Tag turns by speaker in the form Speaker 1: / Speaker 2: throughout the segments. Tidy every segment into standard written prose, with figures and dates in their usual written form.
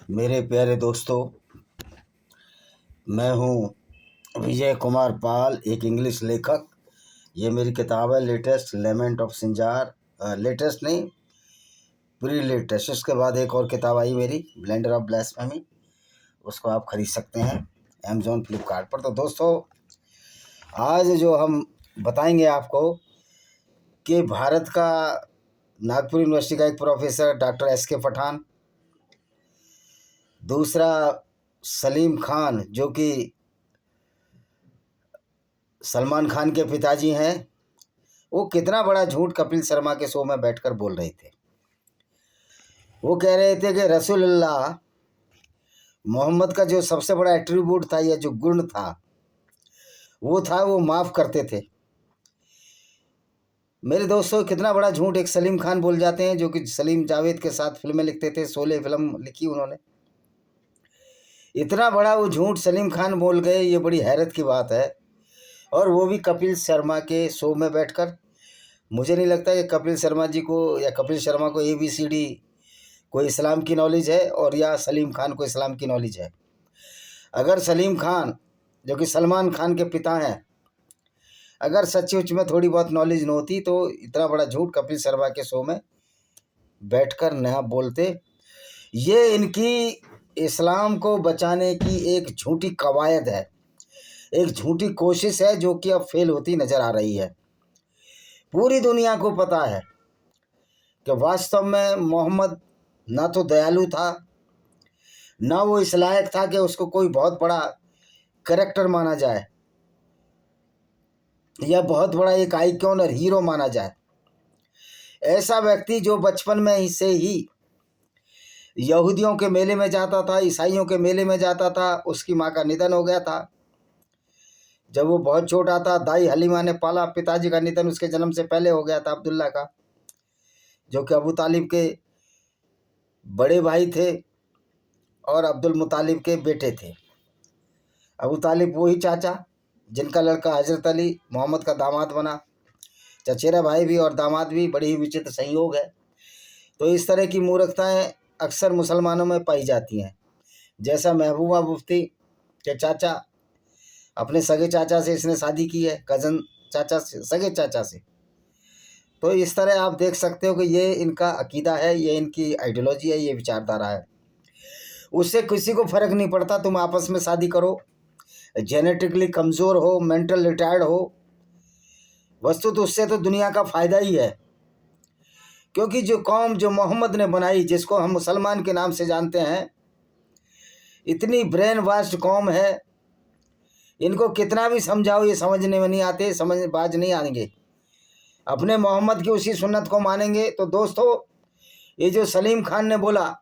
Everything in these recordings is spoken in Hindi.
Speaker 1: मेरे प्यारे दोस्तों, मैं हूँ विजय कुमार पाल, एक इंग्लिश लेखक। ये मेरी किताब है latest lament of Sinjar. Latest नहीं, प्री लेटेस्ट। उसके बाद एक और किताब आई मेरी, ब्लेंडर ऑफ ब्लास्फेमी। उसको आप खरीद सकते हैं अमेज़ॉन, फ्लिपकार्ट पर। तो दोस्तों, आज जो हम बताएंगे आपको कि भारत का नागपुर यूनिवर्सिटी का एक प्रोफेसर डॉक्टर एस.के. पठान, दूसरा सलीम खान जो कि सलमान खान के पिताजी हैं, वो कितना बड़ा झूठ कपिल शर्मा के शो में बैठकर बोल रहे थे। वो कह रहे थे कि रसूलुल्लाह मोहम्मद का जो सबसे बड़ा एट्रीब्यूट था या जो गुण था वो माफ़ करते थे। मेरे दोस्तों, कितना बड़ा झूठ एक सलीम खान बोल जाते हैं, जो कि सलीम जावेद के साथ फिल्में लिखते थे। 16 फिल्म लिखी उन्होंने। इतना बड़ा वो झूठ सलीम खान बोल गए, ये बड़ी हैरत की बात है। और वो भी कपिल शर्मा के शो में बैठकर। मुझे नहीं लगता कि कपिल शर्मा जी को या कपिल शर्मा को ABCD कोई इस्लाम की नॉलेज है, और या सलीम खान को इस्लाम की नॉलेज है। अगर सलीम खान, जो कि सलमान खान के पिता हैं, अगर सचमुच में थोड़ी बहुत नॉलेज न होती तो इतना बड़ा झूठ कपिल शर्मा के शो में बैठकर न बोलते। ये इनकी इस्लाम को बचाने की एक झूठी कवायद है, एक झूठी कोशिश है, जो कि अब फेल होती नज़र आ रही है। पूरी दुनिया को पता है कि वास्तव में मोहम्मद ना तो दयालु था, ना वो इस लायक था कि उसको कोई बहुत बड़ा कैरेक्टर माना जाए या बहुत बड़ा एक आइकॉन और हीरो माना जाए। ऐसा व्यक्ति जो बचपन में ही से ही यहूदियों के मेले में जाता था, ईसाइयों के मेले में जाता था। उसकी माँ का निधन हो गया था जब वो बहुत छोटा था। दाई हलीमा ने पाला। पिताजी का निधन उसके जन्म से पहले हो गया था, अब्दुल्ला का, जो कि अबू तालिब के बड़े भाई थे और अब्दुल मुतालिब के बेटे थे। अबू तालिब वही चाचा जिनका लड़का हजरत अली मोहम्मद का दामाद बना। चचेरा भाई भी और दामाद भी, बड़ी ही विचित्र संयोग है। तो इस तरह की मूर्खताएं अक्सर मुसलमानों में पाई जाती हैं। जैसा महबूबा मुफ्ती के चाचा, अपने सगे चाचा से इसने शादी की है, कज़न चाचा से, सगे चाचा से। तो इस तरह आप देख सकते हो कि ये इनका अकीदा है, ये इनकी आइडियोलॉजी है, ये विचारधारा है। उससे किसी को फ़र्क नहीं पड़ता तुम आपस में शादी करो, जेनेटिकली कमज़ोर हो, मेंटल रिटायर्ड हो। वस्तु तो उससे तो दुनिया का फ़ायदा ही है। क्योंकि जो कौम जो मोहम्मद ने बनाई, जिसको हम मुसलमान के नाम से जानते हैं, इतनी ब्रेन वाश्ड कौम है। इनको कितना भी समझाओ ये समझने में नहीं आते, समझबाज नहीं आएंगे, अपने मोहम्मद की उसी सुन्नत को मानेंगे। तो दोस्तों, ये जो सलीम खान ने बोला,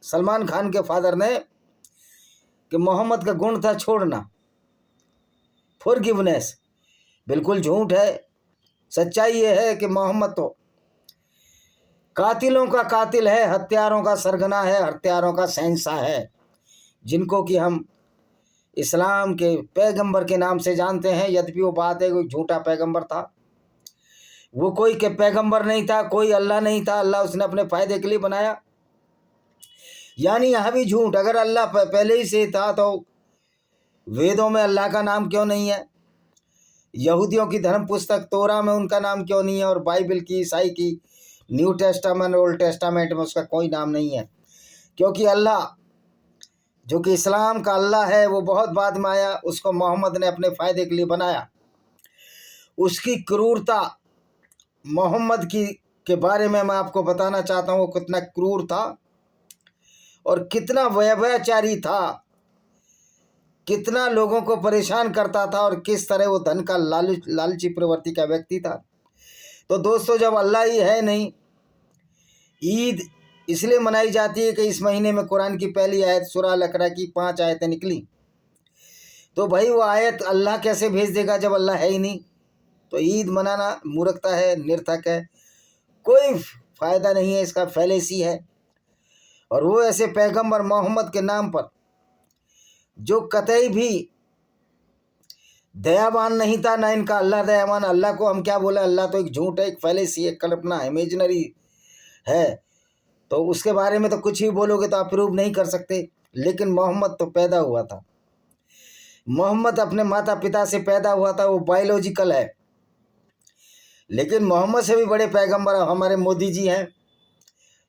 Speaker 1: सलमान खान के फादर ने, कि मोहम्मद का गुण था छोड़ना, फॉरगिवनेस, बिल्कुल झूठ है। सच्चाई ये है कि मोहम्मद तो कातिलों का कातिल है, हत्यारों का सरगना है, हत्यारों का शहंशाह है, जिनको कि हम इस्लाम के पैगंबर के नाम से जानते हैं। यद्यपि वो बात है कोई झूठा पैगंबर था, वो कोई के पैगंबर नहीं था, कोई अल्लाह नहीं था। अल्लाह उसने अपने फ़ायदे के लिए बनाया। यानी यहाँ भी झूठ। अगर अल्लाह पहले ही से था तो वेदों में अल्लाह का नाम क्यों नहीं है? यहूदियों की धर्म पुस्तक तोरा में उनका नाम क्यों नहीं है? और बाइबल की, ईसाई की न्यू टेस्टामेंट, ओल्ड टेस्टामेंट में उसका कोई नाम नहीं है। क्योंकि अल्लाह, जो कि इस्लाम का अल्लाह है, वो बहुत बाद में आया। उसको मोहम्मद ने अपने फ़ायदे के लिए बनाया। उसकी क्रूरता मोहम्मद की के बारे में मैं आपको बताना चाहता हूँ। वो कितना क्रूर था और कितना व्यभिचारी था, कितना लोगों को परेशान करता था, और किस तरह वो धन का लालची प्रवृत्ति का व्यक्ति था। तो दोस्तों, जब अल्लाह ही है नहीं, ईद इसलिए मनाई जाती है कि इस महीने में कुरान की पहली आयत सूरह अल-बकरा की 5 आयतें निकली। तो भाई वो आयत अल्लाह कैसे भेज देगा जब अल्लाह है ही नहीं? तो ईद मनाना मूर्खता है, निरर्थक है, कोई फ़ायदा नहीं है, इसका फैलेसी है। और वो ऐसे पैगंबर मोहम्मद के नाम पर जो कतई भी दयावान नहीं था, ना इनका अल्लाह दयावान। अल्लाह को हम क्या बोले? अल्लाह तो एक झूठ है, एक फैलेसी, एक कल्पना, इमेजिनरी है। तो उसके बारे में तो कुछ भी बोलोगे तो आप प्रूव नहीं कर सकते। लेकिन मोहम्मद तो पैदा हुआ था, मोहम्मद अपने माता पिता से पैदा हुआ था, वो बायोलॉजिकल है। लेकिन मोहम्मद से भी बड़े पैगंबर हमारे मोदी जी हैं।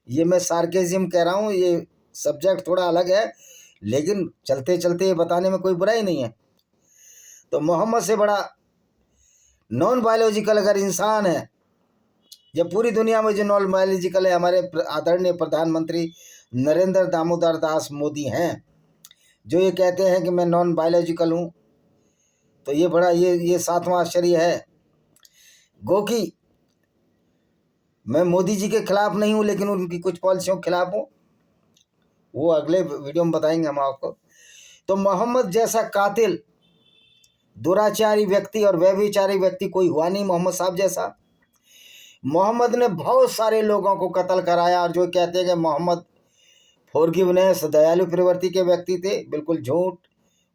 Speaker 1: ये मैं सार्केज्म कह रहा हूँ, ये सब्जेक्ट थोड़ा अलग है, लेकिन चलते चलते ये बताने में कोई बुराई नहीं है। तो मोहम्मद से बड़ा नॉन बायोलॉजिकल अगर इंसान है, ये पूरी दुनिया में जो नॉन बायोलॉजिकल है, हमारे आदरणीय प्रधानमंत्री नरेंद्र दामोदर दास मोदी हैं, जो ये कहते हैं कि मैं नॉन बायोलॉजिकल हूँ। तो ये बड़ा ये सातवां आश्चर्य है। गो कि मैं मोदी जी के खिलाफ नहीं हूँ, लेकिन उनकी कुछ पॉलिसियों के खिलाफ हूँ, वो अगले वीडियो में बताएंगे हम आपको। तो मोहम्मद जैसा कातिल, दुराचारी व्यक्ति और व्यभिचारी व्यक्ति कोई हुआ नहीं मोहम्मद साहब जैसा। मोहम्मद ने बहुत सारे लोगों को कत्ल कराया, और जो कहते हैं कि मोहम्मद फॉरगिवनेस दयालु प्रवृत्ति के व्यक्ति थे, बिल्कुल झूठ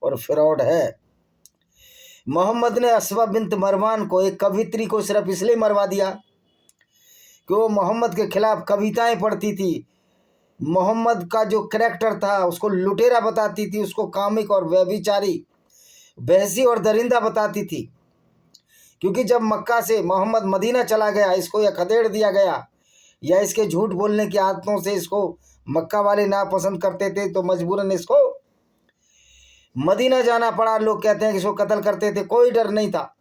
Speaker 1: और फ्रॉड है। मोहम्मद ने असवा बिन्त मरवान को, एक कवित्री को, सिर्फ इसलिए मरवा दिया कि वो मोहम्मद के खिलाफ कविताएं पढ़ती थी। मोहम्मद का जो करैक्टर था उसको लुटेरा बताती थी, उसको कामिक और व्यभिचारी, बहसी और दरिंदा बताती थी। क्योंकि जब मक्का से मोहम्मद मदीना चला गया, इसको यह खदेड़ दिया गया, या इसके झूठ बोलने की आदतों से इसको मक्का वाले ना पसंद करते थे, तो मजबूरन इसको मदीना जाना पड़ा। लोग कहते हैं कि इसको कत्ल करते थे, कोई डर नहीं था।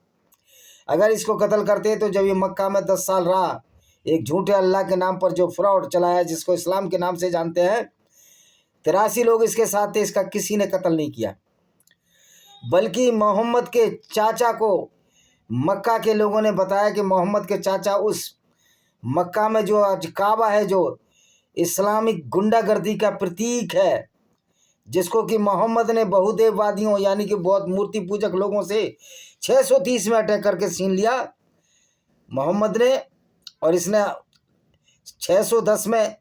Speaker 1: अगर इसको कत्ल करते तो जब ये मक्का में 10 साल रहा, एक झूठे अल्लाह के नाम पर जो फ्रॉड चलाया, जिसको इस्लाम के नाम से जानते हैं, 83 लोग इसके साथ थे, इसका किसी ने कत्ल नहीं किया। बल्कि मोहम्मद के चाचा को मक्का के लोगों ने बताया कि मोहम्मद के चाचा उस मक्का में जो आज काबा है, जो इस्लामिक गुंडागर्दी का प्रतीक है, जिसको कि मोहम्मद ने बहुदेववादियों यानी कि बहुत मूर्ति पूजक लोगों से 630 में अटैक करके छीन लिया मोहम्मद ने, और इसने 610 में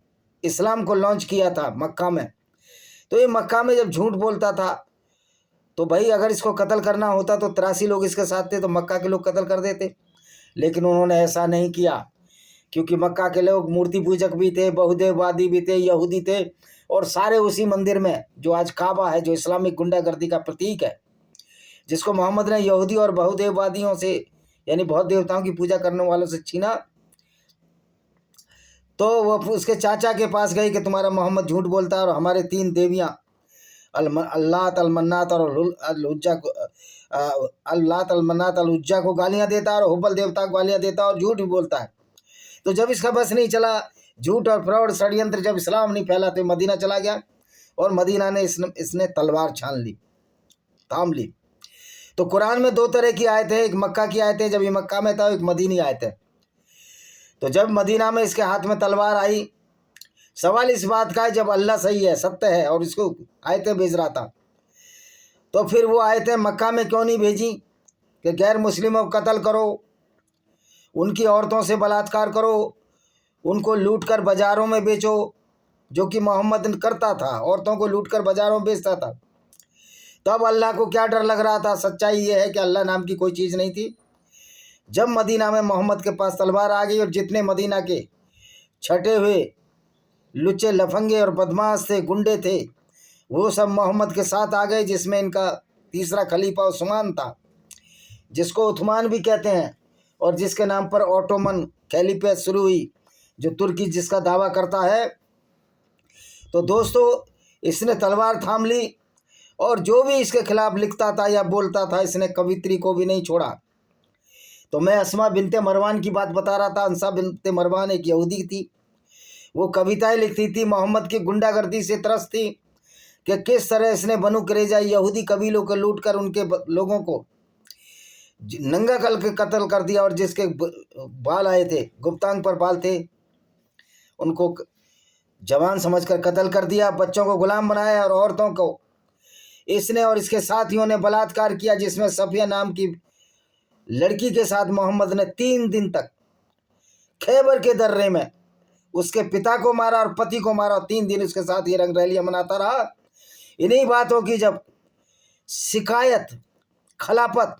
Speaker 1: इस्लाम को लॉन्च किया था मक्का में। तो ये मक्का में जब झूठ बोलता था, तो भाई अगर इसको कत्ल करना होता तो 83 लोग इसके साथ थे, तो मक्का के लोग कत्ल कर देते। लेकिन उन्होंने ऐसा नहीं किया, क्योंकि मक्का के लोग मूर्ति पूजक भी थे, बहुदेववादी भी थे, यहूदी थे, और सारे उसी मंदिर में जो आज काबा है, जो इस्लामिक गुंडागर्दी का प्रतीक है, जिसको मोहम्मद ने यहूदी और बहुदेववादियों से यानी बहुत देवताओं की पूजा करने वालों से छीना। तो वो उसके चाचा के पास गए कि तुम्हारा मोहम्मद झूठ बोलता है, और हमारे 3 देवियाँ अल्लात, अलमन्नात और उज्जा को अल्लात, अलमन्नात, उज्जा को गालियाँ देता है, और हुब्बल देवता को गालियाँ देता है, और झूठ भी बोलता है। तो जब इसका बस नहीं चला, झूठ और फ्रॉड षड्यंत्र, जब इस्लाम नहीं फैला, तो मदीना चला गया, और मदीना ने इसने तलवार छान ली, थाम ली। तो कुरान में 2 तरह की आयतें हैं, एक मक्का की आयतें जब ये मक्का में था, एक मदीनी आयतें। तो जब मदीना में इसके हाथ में तलवार आई, सवाल इस बात का है, जब अल्लाह सही है, सत्य है, और इसको आयतें भेज रहा था, तो फिर वो आयतें मक्का में क्यों नहीं भेजी कि गैर मुस्लिमों को कत्ल करो, उनकी औरतों से बलात्कार करो, उनको लूट कर बाज़ारों में बेचो, जो कि मोहम्मद करता था, औरतों को लूट कर बाज़ारों में बेचता था। तब अल्लाह को क्या डर लग रहा था? सच्चाई ये है कि अल्लाह नाम की कोई चीज़ नहीं थी। जब मदीना में मोहम्मद के पास तलवार आ गई, और जितने मदीना के छटे हुए लुच्चे लफंगे और बदमाश थे, गुंडे थे, वो सब मोहम्मद के साथ आ गए, जिसमें इनका तीसरा खलीफा उस्मान था, जिसको उस्मान भी कहते हैं, और जिसके नाम पर ऑटोमन खलीफा शुरू हुई, जो तुर्की जिसका दावा करता है। तो दोस्तों, इसने तलवार थाम ली, और जो भी इसके खिलाफ लिखता था या बोलता था, इसने कवित्री को भी नहीं छोड़ा। तो मैं अस्मा बिनते मरवान की बात बता रहा था। अंसा बिनते मरवान एक यहूदी थी, वो कविताएं लिखती थी, मोहम्मद की गुंडागर्दी से त्रस्त थी कि किस तरह इसने बनु करेजा यहूदी कबीलों को लूट कर उनके लोगों को नंगा कल के कत्ल कर दिया, और जिसके बाल आए थे, गुप्तांग पर बाल थे, उनको जवान समझकर कत्ल कर दिया, बच्चों को गुलाम बनाया, और औरतों को इसने और इसके साथियों ने बलात्कार किया, जिसमें सफिया नाम की लड़की के साथ मोहम्मद ने 3 दिन तक खैबर के दर्रे में उसके पिता को मारा और पति को मारा, और 3 दिन उसके साथ ये रंगरैलियां मनाता रहा। इन्हीं बातों की जब शिकायत खलाफत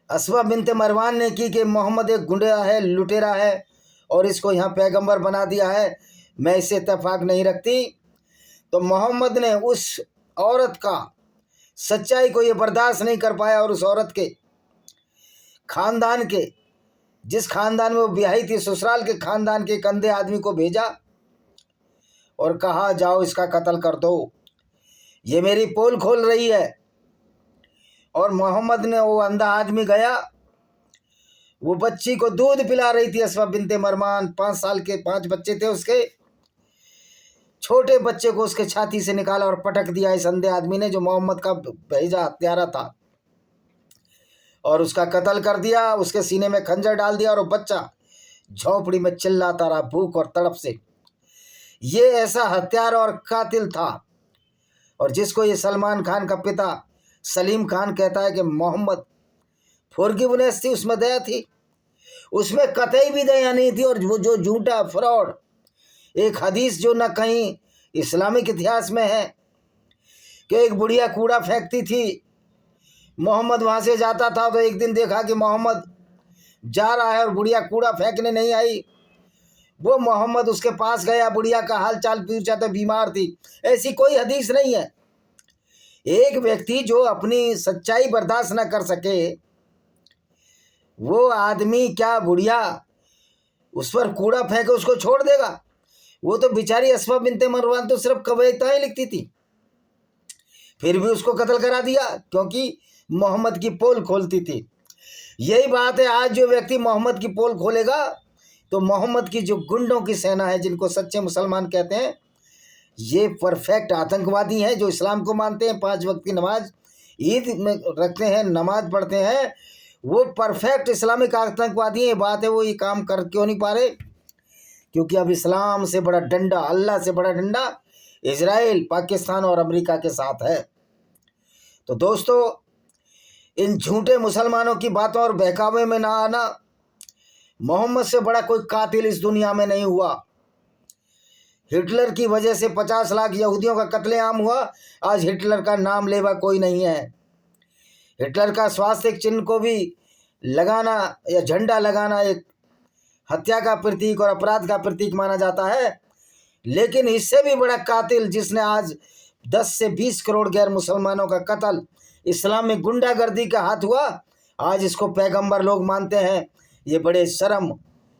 Speaker 1: अस्मा बिनते मरवान ने की कि मोहम्मद एक गुंडा है, लुटेरा है, और इसको यहाँ पैगंबर बना दिया है, मैं इससे इत्तेफाक नहीं रखती। तो मोहम्मद ने उस औरत का सच्चाई को ये बर्दाश्त नहीं कर पाया और उस औरत के खानदान के, जिस खानदान में वो ब्याही थी, ससुराल के खानदान के एक अंधे आदमी को भेजा और कहा जाओ इसका कत्ल कर दो, ये मेरी पोल खोल रही है। और मोहम्मद ने, वो अंधा आदमी गया, वो बच्ची को दूध पिला रही थी, अस्मा बिनते मरमान, 5 साल के 5 बच्चे थे उसके, छोटे बच्चे को उसके छाती से निकाला और पटक दिया इस अंधे आदमी ने, जो मोहम्मद का भेजा हत्यारा था, और उसका कत्ल कर दिया। उसके सीने में खंजर डाल दिया और वो बच्चा झोपड़ी में चिल्लाता रहा भूख और तड़प से। ये ऐसा हत्यारा और कातिल था, और जिसको ये सलमान खान का पिता सलीम खान कहता है कि मोहम्मद फॉरगिवनेस थी, उसमें दया थी, उसमें कतई भी दया नहीं थी। और वो जो झूठा फ्रॉड एक हदीस जो न कहीं इस्लामिक इतिहास में है कि एक बुढ़िया कूड़ा फेंकती थी, मोहम्मद वहाँ से जाता था तो एक दिन देखा कि मोहम्मद जा रहा है और बुढ़िया कूड़ा फेंकने नहीं आई, वो मोहम्मद उसके पास गया, बुढ़िया का हाल चाल पूछा तो बीमार थी। ऐसी कोई हदीस नहीं है। एक व्यक्ति जो अपनी सच्चाई बर्दाश्त न कर सके, वो आदमी क्या बुढ़िया उस पर कूड़ा फेंके उसको छोड़ देगा? वो तो बेचारी अस्मा बिनते मरवान तो सिर्फ कविताएं लिखती थी, फिर भी उसको कत्ल करा दिया क्योंकि मोहम्मद की पोल खोलती थी। यही बात है, आज जो व्यक्ति मोहम्मद की पोल खोलेगा तो मोहम्मद की जो गुंडों की सेना है, जिनको सच्चे मुसलमान कहते हैं, ये परफेक्ट आतंकवादी हैं, जो इस्लाम को मानते हैं, 5 वक्त की नमाज ईद में रखते हैं, नमाज पढ़ते हैं, वो परफेक्ट इस्लामिक आतंकवादी है। बात है वो ये काम कर क्यों नहीं पा रहे? क्योंकि अब इस्लाम से बड़ा डंडा, अल्लाह से बड़ा डंडा इजराइल, पाकिस्तान और अमेरिका के साथ है। तो दोस्तों, इन झूठे मुसलमानों की बातों और बहकावे में ना आना। मोहम्मद से बड़ा कोई कातिल इस दुनिया में नहीं हुआ। हिटलर की वजह से 50 लाख यहूदियों का कत्लेआम हुआ, आज हिटलर का नाम लेवा कोई नहीं है। हिटलर का स्वास्तिक चिन्ह को भी लगाना या झंडा लगाना एक हत्या का प्रतीक और अपराध का प्रतीक माना जाता है। लेकिन इससे भी बड़ा कातिल, जिसने आज 10 से 20 करोड़ गैर मुसलमानों का कत्ल इस्लामिक गुंडागर्दी का हाथ हुआ, आज इसको पैगंबर लोग मानते हैं। ये बड़े शर्म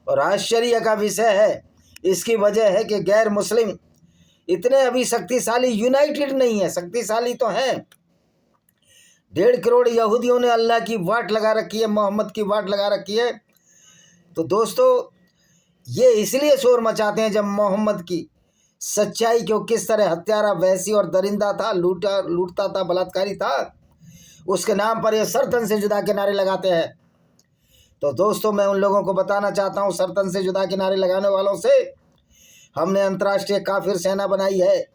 Speaker 1: और आश्चर्य का विषय है। इसकी वजह है कि गैर मुस्लिम इतने अभी शक्तिशाली, यूनाइटेड नहीं है, शक्तिशाली तो हैं। 1.5 करोड़ यहूदियों ने अल्लाह की वाट लगा रखी है, मोहम्मद की वाट लगा रखी है। तो दोस्तों, ये इसलिए शोर मचाते हैं जब मोहम्मद की सच्चाई को किस तरह हत्यारा, वैसी और दरिंदा था, लूटता था, बलात्कारी था, उसके नाम पर ये सरतन से जुदा के नारे लगाते हैं। तो दोस्तों, मैं उन लोगों को बताना चाहता हूँ, सरतन से जुदा के नारे लगाने वालों से, हमने अंतर्राष्ट्रीय काफिर सेना बनाई है।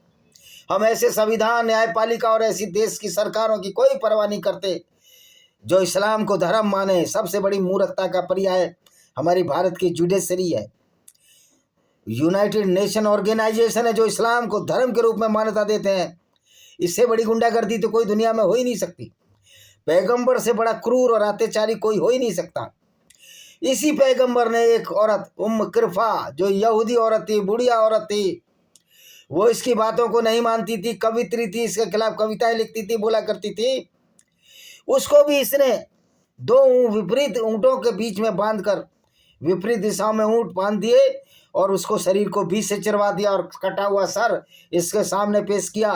Speaker 1: हम ऐसे संविधान, न्यायपालिका और ऐसी देश की सरकारों की कोई परवाह नहीं करते जो इस्लाम को धर्म माने। सबसे बड़ी मूर्खता का पर्याय हमारी भारत की जुडिशरी है। यूनाइटेड नेशन ऑर्गेनाइजेशन है जो इस्लाम को धर्म के रूप में मान्यता देते हैं। इससे बड़ी गुंडागर्दी तो कोई दुनिया में हो ही नहीं सकती। पैगंबर से बड़ा क्रूर और अत्याचारी कोई हो ही नहीं सकता। इसी पैगंबर ने एक औरत, किरफा, जो यहूदी औरत थी, बुढ़िया औरत थी, वो इसकी बातों को नहीं मानती थी, कवित्री थी, इसके खिलाफ कविताएं लिखती थी, बोला करती थी, उसको भी इसने 2 विपरीत ऊँटों के बीच में बांधकर विपरीत दिशाओं में ऊँट बांध दिए और उसको शरीर को बीच से चिरवा दिया और कटा हुआ सर इसके सामने पेश किया।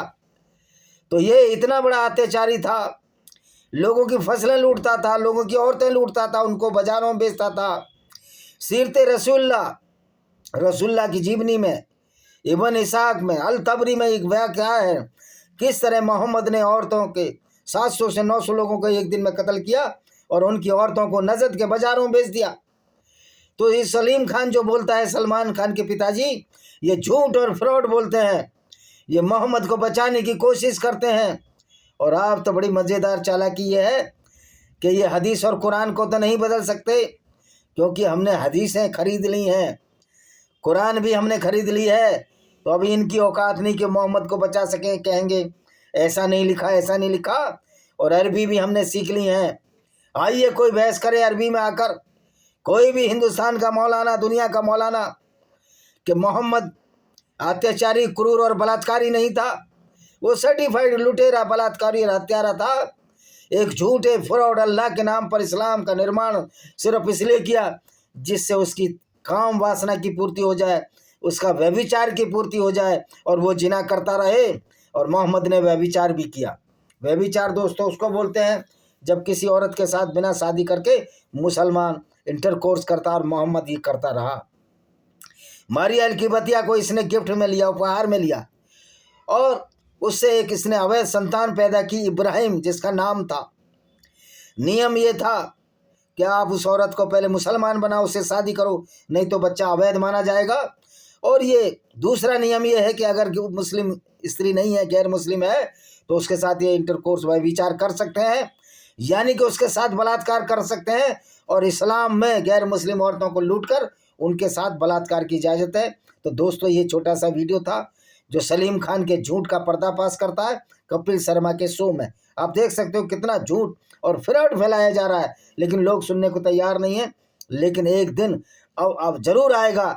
Speaker 1: तो ये इतना बड़ा अत्याचारी था, लोगों की फसलें लूटता था, लोगों की औरतें लूटता था, उनको बाजारों में बेचता था। सीरत रसूलुल्लाह की जीवनी में, इब्न इसाक में, अल तबरी में एक वाक़या है किस तरह मोहम्मद ने औरतों के 700 से 900 लोगों को एक दिन में कत्ल किया और उनकी औरतों को नजद के बाजारों में बेच दिया। तो ये सलीम खान जो बोलता है, सलमान खान के पिताजी, ये झूठ और फ्रॉड बोलते हैं, ये मोहम्मद को बचाने की कोशिश करते हैं। और आप तो बड़ी मज़ेदार चालाकी ये है कि ये हदीस और कुरान को तो नहीं बदल सकते, क्योंकि हमने हदीसें खरीद ली हैं, कुरान भी हमने खरीद ली है। तो अभी इनकी औकात नहीं कि मोहम्मद को बचा सकें। कहेंगे ऐसा नहीं लिखा, ऐसा नहीं लिखा। और अरबी भी हमने सीख ली हैं। आइए कोई बहस करे अरबी में आकर कोई भी हिंदुस्तान का मौलाना, दुनिया का मौलाना कि मोहम्मद अत्याचारी, क्रूर और बलात्कारी नहीं था। वो सर्टिफाइड लुटेरा, बलात्कारी और हत्यारा था। एक झूठे फ्रॉड अल्लाह के नाम पर इस्लाम का निर्माण सिर्फ इसलिए किया जिससे उसकी काम वासना की पूर्ति हो जाए, उसका व्यभिचार की पूर्ति हो जाए और वो जिना करता रहे। और मोहम्मद ने व्यभिचार भी किया। व्यभिचार दोस्तों उसको बोलते हैं जब किसी औरत के साथ बिना शादी करके मुसलमान इंटरकोर्स करता, और मोहम्मद ये करता रहा। मारिया अलकीबतिया को इसने गिफ्ट में लिया, उपहार में लिया, और उससे एक इसने अवैध संतान पैदा की, इब्राहिम जिसका नाम था। नियम ये था कि आप उस औरत को पहले मुसलमान बनाओ, उससे शादी करो, नहीं तो बच्चा अवैध माना जाएगा। और ये दूसरा नियम ये है कि अगर मुस्लिम स्त्री नहीं है, गैर मुस्लिम है, तो उसके साथ ये इंटरकोर्स व्यभिचार कर सकते हैं, यानी कि उसके साथ बलात्कार कर सकते हैं। और इस्लाम में गैर मुस्लिम औरतों को लूटकर उनके साथ बलात्कार की इजाज़त है। तो दोस्तों ये छोटा सा वीडियो था जो सलीम खान के झूठ का पर्दाफाश करता है कपिल शर्मा के शो में। आप देख सकते हो कितना झूठ और फ्रॉड फैलाया जा रहा है, लेकिन लोग सुनने को तैयार नहीं है। लेकिन एक दिन अब जरूर आएगा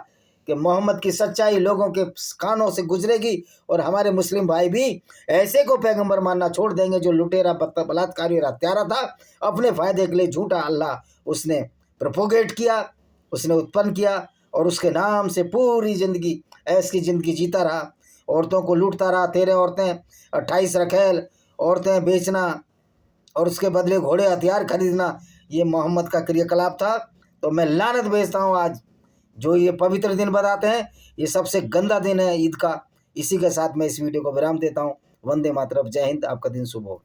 Speaker 1: कि मोहम्मद की सच्चाई लोगों के कानों से गुजरेगी और हमारे मुस्लिम भाई भी ऐसे को पैगंबर मानना छोड़ देंगे जो लुटेरा, बलात्कारी और हत्यारा था। अपने फ़ायदे के लिए झूठा अल्लाह उसने प्रोपोगेट किया, उसने उत्पन्न किया, और उसके नाम से पूरी ज़िंदगी ऐश की ज़िंदगी जीता रहा, औरतों को लूटता रहा। 13 औरतें, 28 रखेल औरतें बेचना और उसके बदले घोड़े हथियार खरीदना, ये मोहम्मद का क्रियाकलाप था। तो मैं लानत भेजता हूँ आज जो ये पवित्र दिन बताते हैं, ये सबसे गंदा दिन है ईद का। इसी के साथ मैं इस वीडियो को विराम देता हूँ। वंदे मातरम, जय हिंद, आपका दिन शुभ हो।